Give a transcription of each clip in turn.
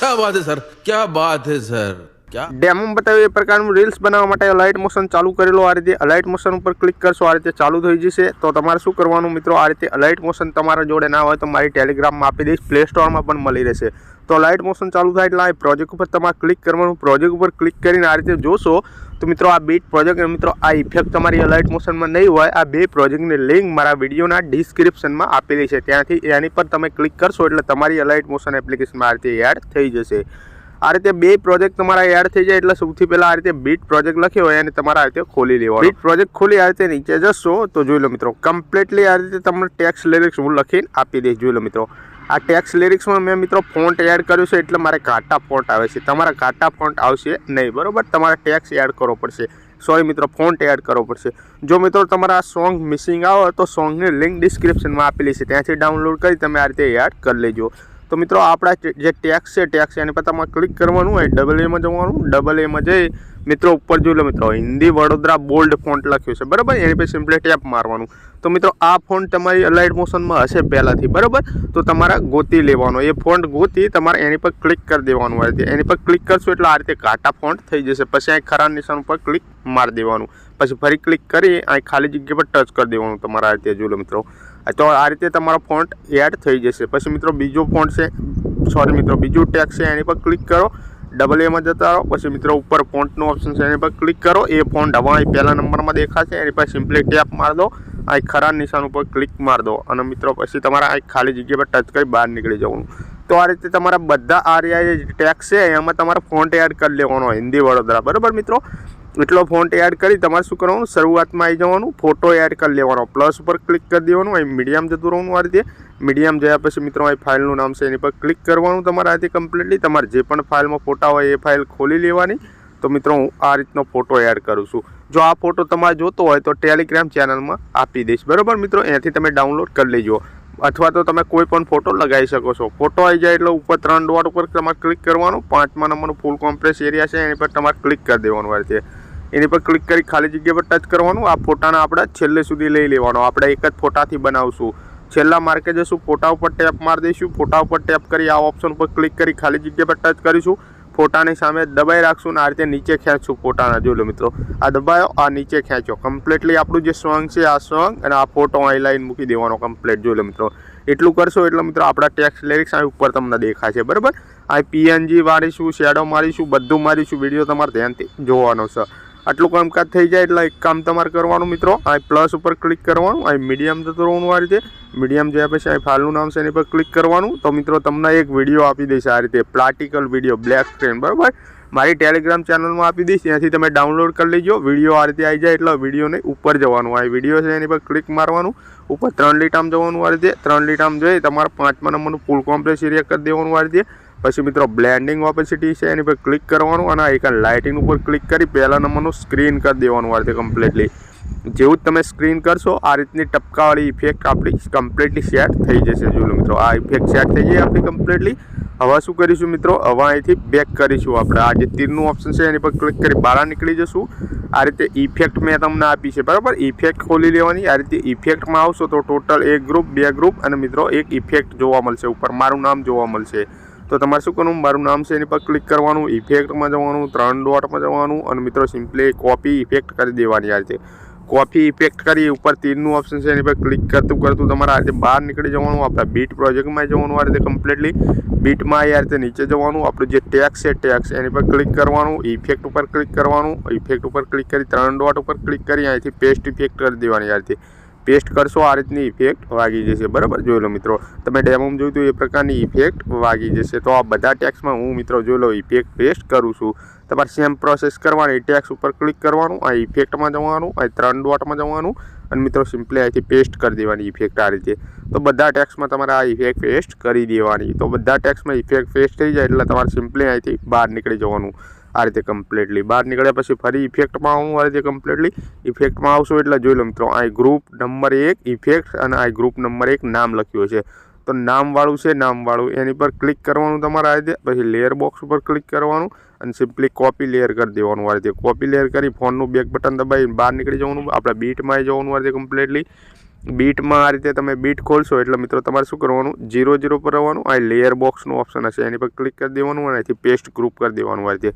क्या बात है सर, क्या बात है सर, क्या डेमो बताव्યું એ પ્રકારનું રીલ્સ બનાવવા માટે અલાઇટ મોશન ચાલુ કરેલો। આ રીતે અલાઇટ મોશન ઉપર ક્લિક કરશો, આ રીતે ચાલુ થઈ જશે। તો તમારે શું કરવાનું મિત્રો, આ રીતે અલાઇટ મોશન તમારા જોડે ના હોય તો મારી ટેલિગ્રામમાં આપી દઈશ, પ્લે સ્ટોરમાં પણ મળી રહેશે। તો અલાઇટ મોશન ચાલુ થાય એટલે આ પ્રોજેક્ટ ઉપર તમારે ક્લિક કરવાનું। પ્રોજેક્ટ ઉપર ક્લિક કરીને આ રીતે જોશો તો મિત્રો આ બીટ પ્રોજેક્ટ મિત્રો આ ઇફેક્ટ તમારી અલાઇટ મોશનમાં નહીં હોય। આ બે પ્રોજેક્ટની લિંક મારા વિડીયોના ડિસ્ક્રિપ્શનમાં આપેલી છે, ત્યાંથી એની પર તમે ક્લિક કરશો એટલે તમારી અલાઇટ મોશન એપ્લિકેશનમાં આ રીતે એડ થઈ જશે। આ રીતે બે પ્રોજેક્ટ તમારા એડ થઈ જાય એટલે સૌથી પહેલા આ રીતે બીટ પ્રોજેક્ટ લખ્યો હોય અને તમારા આ રીતે ખોલી લેવાનો। બીટ પ્રોજેક્ટ ખોલી આ રીતે નીચે જશો તો જોઈ લો મિત્રો કમ્પ્લીટલી આ રીતે તમને ટેક્સ્ટ લિરિક્સ હું લખીને આપી દઈશ। જોઈ લો મિત્રો આ ટેક્સ્ટ લિરિક્સમાં મેં મિત્રો ફોન્ટ એડ કર્યું છે એટલે મારે ઘાટા ફોન્ટ આવે છે, તમારા ઘાટા ફોન્ટ આવશે નહીં, બરોબર। તમારે ટેક્સ્ટ એડ કરવો પડશે, સોરી મિત્રો ફોન્ટ એડ કરવો પડશે। જો મિત્રો તમારા આ સોંગ મિસિંગ આવે તો સોંગની લિંક ડિસ્ક્રિપ્શનમાં આપેલી છે, ત્યાંથી ડાઉનલોડ કરી તમે આ રીતે એડ કરી લેજો। તો મિત્રો આપણા જે ટેક્સ છે ટેક્સ એની પર તમારે ક્લિક કરવાનું હોય, ડબલ એમાં જવાનું। ડબલ એમાં જઈ મિત્રો ઉપર જોઈ લો મિત્રો હિન્દી વડોદરા બોલ્ડ ફોન્ટ લખ્યું છે, બરાબર। એની પર સિમ્પલી ટેપ મારવાનું। તો મિત્રો આ ફોન્ટ તમારી અલાઇટ મોશનમાં હશે પહેલાંથી, બરાબર। તો તમારે ગોતી લેવાનો, એ ફોન્ટ ગોતી તમારે એની પર ક્લિક કરી દેવાનું હોય। એની પર ક્લિક કરશો એટલે આ રીતે ઘાટા ફોન્ટ થઈ જશે। પછી અહીં ખરા નિશાન ઉપર ક્લિક મારી દેવાનું, પછી ફરી ક્લિક કરી અહીં ખાલી જગ્યા પર ટચ કરી દેવાનું તમારા આ રીતે। જોઈ લો મિત્રો તો આ રીતે તમારો ફોન્ટ એડ થઈ જશે। પછી મિત્રો બીજો ફોન્ટ છે, સોરી મિત્રો બીજું ટેક્સ છે એની પર ક્લિક કરો, ડબલ એમાં જતા રહો। પછી મિત્રો ઉપર ફોન્ટનું ઓપ્શન છે એની પર ક્લિક કરો, એ ફોન્ટ હવે અહીં પહેલા નંબરમાં દેખાશે, એની પર સિમ્પલી ટેપ મારી દો, અહીં ખરા નિશાન ઉપર ક્લિક મારી દો અને મિત્રો પછી તમારા અહીં ખાલી જગ્યા પર ટચ કરી બહાર નીકળી જવાનું। તો આ રીતે તમારા બધા આ જે ટેક્સ છે એમાં તમારે ફોન્ટ એડ કરી લેવાનો હિન્દી વડોદરા, બરાબર મિત્રો। એટલો ફોન્ટ એડ કરી તમારે શું કરવાનું, શરૂઆતમાં આવી જવાનું, ફોટો એડ કરી લેવાનો, પ્લસ ઉપર ક્લિક કરી દેવાનું, અહીં મીડિયમ જતું રહેવાનું। આ રીતે મીડિયમ જયા પછી મિત્રો અહીં ફાઇલનું નામ છે એની પર ક્લિક કરવાનું તમારે આ રીતે કમ્પ્લીટલી। તમારે જે પણ ફાઇલમાં ફોટા હોય એ ફાઇલ ખોલી લેવાની। તો મિત્રો હું આ રીતનો ફોટો એડ કરું છું। જો આ ફોટો તમારે જોતો હોય તો ટેલિગ્રામ ચેનલમાં આપી દઈશ, બરાબર મિત્રો। એનાથી તમે ડાઉનલોડ કરી લેજો, અથવા તો તમે કોઈ પણ ફોટો લગાવી શકો છો। ફોટો આવી જાય એટલે ઉપર 3 ડોટ ઉપર તમારે ક્લિક કરવાનું, 5મા નંબરનું ફૂલ કોમ્પ્રેસ એરિયા છે એની પર તમારે ક્લિક કરી દેવાનું હોય છે। એની પર ક્લિક કરી ખાલી જગ્યા પર ટચ કરવાનું। આ ફોટાને આપણે છેલ્લે સુધી લઈ લેવાનો, આપણે એક જ ફોટાથી બનાવશું। છેલ્લા માર્કે જશું, ફોટા ઉપર ટેપ મારી દઈશું, ફોટા ઉપર ટેપ કરી આ ઓપ્શન પર ક્લિક કરી ખાલી જગ્યા પર ટચ કરીશું, ફોટાની સામે દબાઈ રાખશું ને આ રીતે નીચે ખેંચશું ફોટાના। જોઈ લો મિત્રો આ દબાયો, આ નીચે ખેંચો, કમ્પ્લીટલી આપણું જે સોંગ છે આ સોંગ અને આ ફોટો અહીં લાઈન મૂકી દેવાનો કમ્પ્લીટ। જોઈ લો મિત્રો એટલું કરશો એટલે મિત્રો આપણા ટેક્સ્ટ લિરિક્સ અહીં ઉપર તમને દેખાશે, બરાબર। આ PNG મારીશું, શેડો મારીશું, બધું મારીશું, વિડીયો તમારે ધ્યાનથી જોવાનો છે। આટલું કામકાજ થઈ જાય એટલે એક કામ તમારે કરવાનું મિત્રો, અહીં પ્લસ ઉપર ક્લિક કરવાનું, અહીં મીડિયમ જતું રહેવાનું। આ રીતે મીડિયમ જયા પછી અહીં ફાઇલનું નામ છે એની પર ક્લિક કરવાનું। તો મિત્રો તમને એક વિડીયો આપી દઈશ આ રીતે પ્રાક્ટિકલ વિડીયો બ્લેક સ્ક્રીન, બરાબર। મારી ટેલિગ્રામ ચેનલમાં આપી દઈશ, ત્યાંથી તમે ડાઉનલોડ કરી લેજો। વિડીયો આ રીતે આવી જાય એટલે વિડીયોને ઉપર જવાનું, આ વિડીયો છે એની પર ક્લિક મારવાનું, ઉપર 3 લીટામાં જવાનું। આ રીતે 3 લીટામાં જઈ તમારે 5મા નંબરનું ફૂલ કોમ્પ્રેસ એરિયા કરી દેવાનું આ રીતે। પછી મિત્રો બ્લેન્ડિંગ ઓપેસિટી છે એની પર ક્લિક કરવાનું અને એક લાઇટિંગ ઉપર ક્લિક કરી પહેલા નંબરનું સ્ક્રીન કરી દેવાનું આ રીતે કમ્પ્લીટલી। જેવું જ તમે સ્ક્રીન કરશો આ રીતની ટપકાવાળી ઇફેક્ટ આપણી કમ્પ્લીટલી સેટ થઈ જશે। જોઈ લો મિત્રો આ ઇફેક્ટ સેટ થઈ જાય આપણી કમ્પ્લીટલી। હવે શું કરીશું મિત્રો, હવે અહીંથી બેક કરીશું, આપણે આ જે તીરનું ઓપ્શન છે એની પર ક્લિક કરી બહાર નીકળી જશું। આ રીતે ઇફેક્ટ મેં તમને આપી છે, બરાબર। ઇફેક્ટ ખોલી લેવાની, આ રીતે ઇફેક્ટમાં આવશો તો ટોટલ 1 ગ્રુપ 2 ગ્રુપ અને મિત્રો એક ઇફેક્ટ જોવા મળશે, ઉપર મારું નામ જોવા મળશે। તો તમારે શું કરવાનું, મારું નામ છે એની પર ક્લિક કરવાનું, ઇફેક્ટમાં જવાનું, 3 ડોટમાં જવાનું અને મિત્રો સિમ્પલી કોપી ઇફેક્ટ કરી દેવાની। આ રીતે કોપી ઇફેક્ટ કરી ઉપર તીરનું ઓપ્શન છે એની પર ક્લિક કરતું તમારે આ રીતે બહાર નીકળી જવાનું, આપણા બીટ પ્રોજેક્ટમાં જવાનું આ રીતે કમ્પ્લીટલી। બીટમાં આ રીતે નીચે જવાનું, આપણું જે ટેક્સ છે ટેક્સ એની પર ક્લિક કરવાનું, ઇફેક્ટ ઉપર ક્લિક કરવાનું, ઇફેક્ટ ઉપર ક્લિક કરી 3 ડોટ ઉપર ક્લિક કરી અહીંથી પેસ્ટ ઇફેક્ટ કરી દેવાની। આ રીતે પેસ્ટ કરશો આ રીતની ઇફેક્ટ વાગી જશે, બરાબર। જોઈ લો મિત્રો તમે ડેમોમાં જોયું તો એ પ્રકારની ઇફેક્ટ વાગી જશે। તો આ બધા ટેક્સમાં હું મિત્રો જોઈ લો ઇફેક્ટ પેસ્ટ કરું છું। તમારે સેમ પ્રોસેસ કરવાની, ટેક્સ ઉપર ક્લિક કરવાનું, આ ઇફેક્ટમાં જવાનું, આ 3 ડોટમાં જવાનું અને મિત્રો સિમ્પલી અહીંથી પેસ્ટ કરી દેવાની ઇફેક્ટ આ રીતે। તો બધા ટેક્સમાં તમારે આ ઇફેક્ટ પેસ્ટ કરી દેવાની. તો બધા ટેક્સમાં ઇફેક્ટ પેસ્ટ થઈ જાય એટલે તમારે સિમ્પલી અહીંથી બહાર નીકળી જવાનું આ રીતે કમ્પ્લીટલી. બહાર નીકળ્યા પછી ફરી ઇફેક્ટમાં આવવાનું આ રીતે કમ્પ્લીટલી. ઇફેક્ટમાં આવશો એટલે જોઈ લો મિત્રો, આ ગ્રુપ નંબર 1 ઇફેક્ટ અને આ ગ્રુપ નંબર 1 નામ લખ્યું છે. તો નામવાળું છે, નામવાળું એની પર ક્લિક કરવાનું તમારે આ રીતે. પછી લેયર બોક્સ ઉપર ક્લિક કરવાનું અને સિમ્પલી કોપી લેયર કરી દેવાનું આ રીતે. કોપી લેયર કરી ફોનનું બેક બટન દબાવી બહાર નીકળી જવાનું. આપણે બીટમાં આવી જવાનું આ રીતે કમ્પ્લીટલી. બીટમાં આ રીતે તમે બીટ ખોલશો એટલે મિત્રો તમારે શું કરવાનું, 0 પર આવવાનું. આ લેયર બોક્સનું ઓપ્શન હશે એની પર ક્લિક કરી દેવાનું અને અહીંથી પેસ્ટ ગ્રુપ કરી દેવાનું આ રીતે.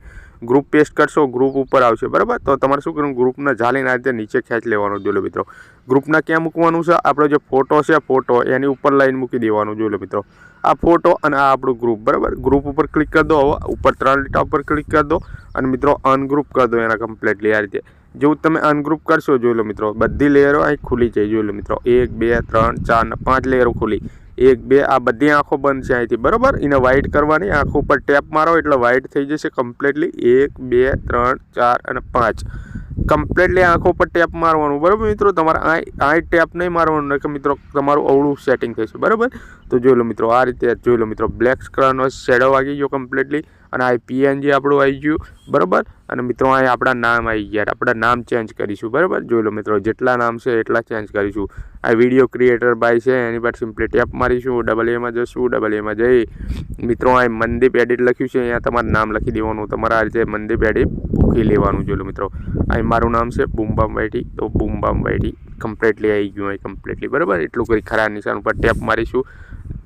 ગ્રુપ પેસ્ટ કરશો, ગ્રુપ ઉપર આવશે બરાબર. તો તમારે શું કરવાનું, ગ્રુપના ઝાલીને આ રીતે નીચે ખેંચી લેવાનું. જોઈ લો મિત્રો, ગ્રુપના ક્યાં મૂકવાનું છે, આપણો જે ફોટો છે ફોટો એની ઉપર લાઈન મૂકી દેવાનું. જોઈ લો મિત્રો, આ ફોટો અને આ આપણું ગ્રુપ બરાબર. ગ્રુપ ઉપર ક્લિક કરી દો, ઉપર 3 લીટા ઉપર ક્લિક કરી દો અને મિત્રો અનગ્રુપ કરી દો એના કમ્પ્લીટલી આ રીતે. જેવું તમે અનગ્રુપ કરશો જોઈ લો મિત્રો, બધી લેયરો અહીં ખુલી જાય. જોઈ લો મિત્રો, 1 2 3 4 ને 5 લેયરો ખુલી. 1 2 આ બધી આંખો બંધ છે અહીંથી બરાબર. એને વ્હાઇટ કરવાની, આંખો ઉપર ટેપ મારો એટલે વ્હાઇટ થઈ જશે કમ્પ્લીટલી. 1 2 3 4 અને 5 કમ્પ્લીટલી આંખો પર ટેપ મારવાનું બરાબર મિત્રો. તમારે આ ટેપ નહીં મારવાનું કે મિત્રો તમારું અવળું સેટિંગ થશે બરાબર. તો જોઈ લો મિત્રો આ રીતે જોઈ લો મિત્રો, બ્લેક કલરનો શેડો આવી ગયો કમ્પ્લીટલી અને આ પીએનજી આપણું આવી ગયું બરાબર. અને મિત્રો અહીં આપણા નામ આવી ગયા, આપણા નામ ચેન્જ કરીશું બરાબર. જોઈ લો મિત્રો, જેટલા નામ છે એટલા ચેન્જ કરીશું. આ વિડીયો ક્રિએટર બાય છે એની પર સિમ્પલી ટેપ મારીશું, ડબલ એમાં જશું. ડબલ એમાં જઈ મિત્રો અહીં મનદીપ એડિટ લખ્યું છે, અહીંયા તમારું નામ લખી દેવાનું. તમારે આ રીતે મનદીપ એડિટ ભૂખી લેવાનું. જોઈ લો મિત્રો, અહીં મારું નામ છે બૂમબામ વાઈટી, તો બૂમબામ વાઈટી કમ્પ્લીટલી આવી ગયું અહીં કમ્પ્લીટલી બરાબર. એટલું કરી ખરા નિશાન ઉપર ટેપ મારીશું,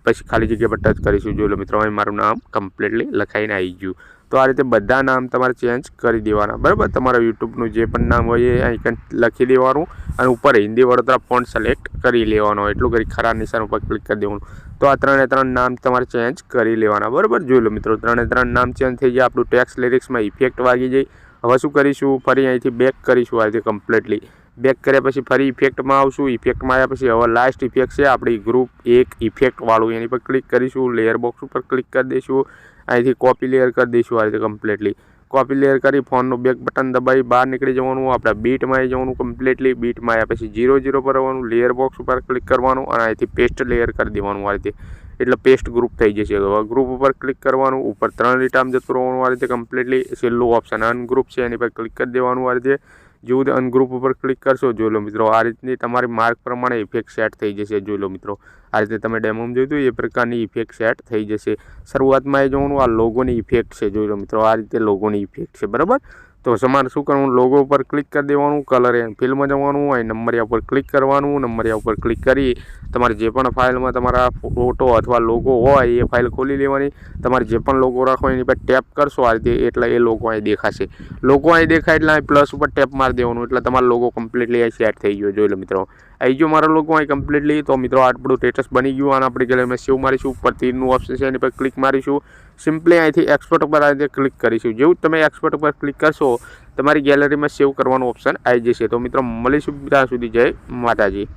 પછી ખાલી જગ્યા પર ટચ કરીશું. જોઈ લો મિત્રો, અહીં મારું નામ કમ્પ્લીટલી લખાઈને આવી ગયું. તો આ રીતે બધા નામ તમારે ચેન્જ કરી દેવાના બરાબર. તમારા યુટ્યુબનું જે પણ નામ હોય એ અહીં લખી દેવાનું અને ઉપર હિન્દી વડોદરા ફોન્ટ સિલેક્ટ કરી લેવાનો. એટલું કરી ખરા નિશાન ઉપર ક્લિક કરી દેવાનું. તો આ 3 નામ તમારે ચેન્જ કરી લેવાના બરાબર. જોઈ લો મિત્રો, 3 નામ ચેન્જ થઈ જાય. આપણું ટેક્સ લિરિક્સમાં ઇફેક્ટ વાગી જાય. હવે શું કરીશું, ફરી અહીંથી બેક કરીશું આ રીતે કમ્પ્લીટલી. બેક કર્યા પછી ફરી ઇફેક્ટમાં આવશું. ઇફેક્ટમાં આવ્યા પછી હવે લાસ્ટ ઇફેક્ટ છે આપણી ગ્રુપ 1 ઇફેક્ટવાળું, એની પર ક્લિક કરીશું. લેયર બોક્સ ઉપર ક્લિક કરી દઈશું. અહીંથી કોપી લેયર કરી દઈશું આ રીતે કમ્પ્લીટલી. કોપી લેયર કરી ફોનનું બેક બટન દબાવી બહાર નીકળી જવાનું. આપણે બીટમાં આવી જવાનું કમ્પ્લીટલી. બીટમાં આવ્યા પછી 0 પર આવવાનું. લેયર બોક્સ ઉપર ક્લિક કરવાનું અને અહીંથી પેસ્ટ લેયર કરી દેવાનું આ રીતે. એટલે પેસ્ટ ગ્રુપ થઈ જશે. હવે ગ્રુપ ઉપર ક્લિક કરવાનું, ઉપર 3 લીટામાં જતું રહેવાનું આ રીતે કમ્પ્લીટલી. છેલ્લું ઓપ્શન અનગ્રુપ છે એની પર ક્લિક કરી દેવાનું આ રીતે. જેવું અનગ્રુપ ઉપર ક્લિક કરશો જોઈ લો મિત્રો, આ રીતની તમારી માર્ક પ્રમાણે ઇફેક્ટ સેટ થઈ જશે. જોઈ લો મિત્રો, આ રીતે તમે ડેમોમાં જોયું એ પ્રકારની ઇફેક્ટ સેટ થઈ જશે. શરૂઆતમાં એ જોવાનું આ લોગોની ઇફેક્ટ છે. જોઈ લો મિત્રો, આ રીતે લોગોની ઇફેક્ટ છે બરાબર. તો તમારે શું કરવાનું, લોગો ઉપર ક્લિક કરી દેવાનું, કલર એન્ડ ફિલમાં જવાનું, અહીં નંબરિયા ઉપર ક્લિક કરવાનું. નંબરિયા ઉપર ક્લિક કરી તમારે જે પણ ફાઇલમાં તમારા ફોટો અથવા લોગો હોય એ ફાઇલ ખોલી લેવાની. તમારે જે પણ લોગો રાખો એની પર ટેપ કરશો આ રીતે એટલે એ લોગો અહીં દેખાશે. લોગો અહીં દેખાય એટલે અહીં પ્લસ ઉપર ટેપ મારી દેવાનું એટલે તમારો લોગો કમ્પ્લીટલી અહીં સેટ થઈ ગયો. જોઈ લો મિત્રો, આવી ગયો મારો લોગો અહીં કમ્પ્લીટલી. તો મિત્રો આપણું સ્ટેટસ બની ગયું અને આપણે ગેલેરીમાં સેવ મારીશું. ઉપર તીરનું ઓપ્શન છે એની પર ક્લિક મારીશું. સિમ્પલી અહીંથી એક્સપોર્ટ ઉપર આ રીતે ક્લિક કરીશું. જેવું તમે એક્સપોર્ટ ઉપર ક્લિક કરશો તમારી ગેલેરીમાં સેવ કરવાનું ઓપ્શન આવી જશે. તો મિત્રો મળીશું ત્યાં સુધી, જય માતાજી.